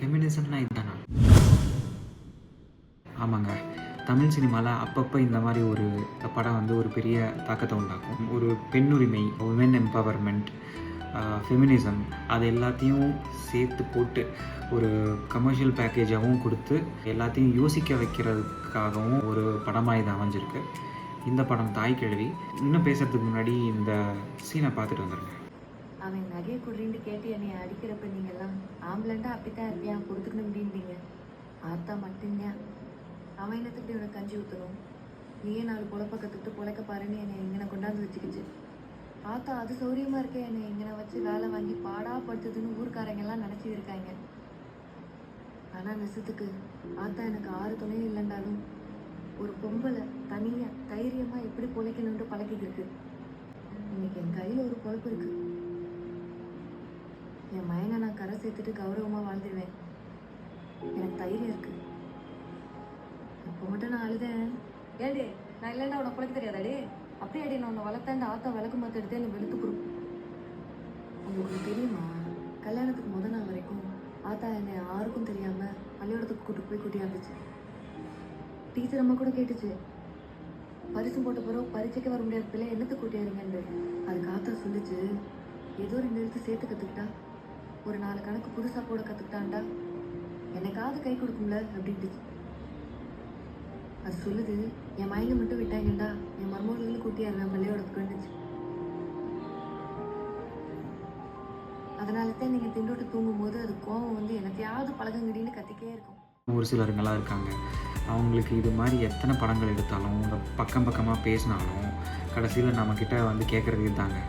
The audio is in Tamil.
ஃபெமினிசம்னா இதுதானா? ஆமாங்க. தமிழ் சினிமால அப்பப்ப இந்த மாரி ஒரு படம் வந்து ஒரு பெரிய தாக்கத்த உண்டாக்கும். ஒரு பெண்ணுரிமை, உமன் எம்பவர்மெண்ட், ஃபெமினிசம் அது எல்லாத்தையும் சேர்த்து போட்டு ஒரு கமர்ஷியல் பேக்கேஜாவும் குடுத்து, எல்லாத்தையும் யோசிக்க வைக்கிறதுக்காகவும் ஒரு படமா இது அமைஞ்சிருக்கு. இந்த படம் தாய் கிழவி. இன்னும் பேசுறதுக்கு முன்னாடி இந்த சீன பார்த்துட்டு வந்துருங்க. அவன் நகையை குடுறின்னு கேட்டு என்னை அடிக்கிறப்ப நீங்கெல்லாம் ஆம்பளண்டா அப்படித்தான் இருப்பியான் கொடுத்துக்கணும் அப்படின்றீங்க. ஆத்தா மட்டும்தான் அவன் என்னத்துக்கிட்ட இவனை கஞ்சி ஊற்றணும், நீயே 4 பொழப்ப கற்றுக்கிட்டு பொழைக்க பாருன்னு என்னை இங்கனை கொண்டாந்து வச்சுக்கிச்சு. ஆத்தா அது சௌரியமாக இருக்க என்னை இங்கனை வச்சு வேலை வாங்கி பாடா படுத்துதுன்னு ஊர்க்காரங்க எல்லாம் நினச்சி இருக்காங்க. ஆனால் நெசத்துக்கு ஆத்தா எனக்கு 6 துணையும் இல்லைண்டாலும் ஒரு பொம்பளை தனியாக தைரியமாக எப்படி பொழைக்கணுன்ட்டு பழக்கிக்கிருக்கு. இன்னைக்கு என் கையில் ஒரு பொழப்பு இருக்குது. என் மயனை நான் கரை சேர்த்துட்டு கௌரவமாக வாழ்ந்துடுவேன். எனக்கு தைரியம் இருக்கு. இப்போ மட்டும் நான் அழுதேன். ஏண்டே நான் இல்லைண்டா உனக்கு பிழைக்க தெரியாதாடே? அப்படியே அடி நான் உன்னை வளர்த்தாண்ட ஆத்தா விளக்கு மாற்ற எடுத்து என்னை வெளுத்து கொடுக்கும். உங்களுக்கு தெரியுமா, கல்யாணத்துக்கு முதல் நாள் வரைக்கும் ஆத்தா என்னை யாருக்கும் தெரியாமல் பள்ளியோடத்துக்கு கூட்டு போய் கூட்டியாந்துச்சு. டீச்சர் அம்மா கூட கேட்டுச்சு, பரிசு போட்ட பிறகு பரீட்சைக்கு வர முடியாத பிள்ளை என்னத்துக்கு கூட்டியாருங்கன்னு. அதுக்கு ஆத்தா சொல்லிச்சு, ஏதோ 2 எழுத்து சேர்த்து கற்றுக்கிட்டா, ஒரு 4 கணக்கு புதுசாக போட கற்றுக்கிட்டான்டா, என்னைக்காவது கை கொடுக்கும்ல அப்படின்ட்டுச்சு. அது சொல்லுது, என் மயங்க மட்டும் விட்டாங்கண்டா என் மருமகளுக்கு கூட்டியாரு பள்ளியோடத்துக்கு வந்துச்சு. அதனால தான் நீங்கள் திண்டோட்டு தூங்கும்போது அது கோவம் வந்து எனத்தையாவது பழகங்கடின்னு கத்திக்கே இருக்கும். ஒரு சிலருங்கெல்லாம் இருக்காங்க. அவங்களுக்கு இது மாரி எத்தனை படங்கள் எடுத்தாலும், பக்கம் பக்கமா பேசினாலும், கடைசியில நம்மக்கிட்ட வந்து கேட்குறது இதுதாங்க.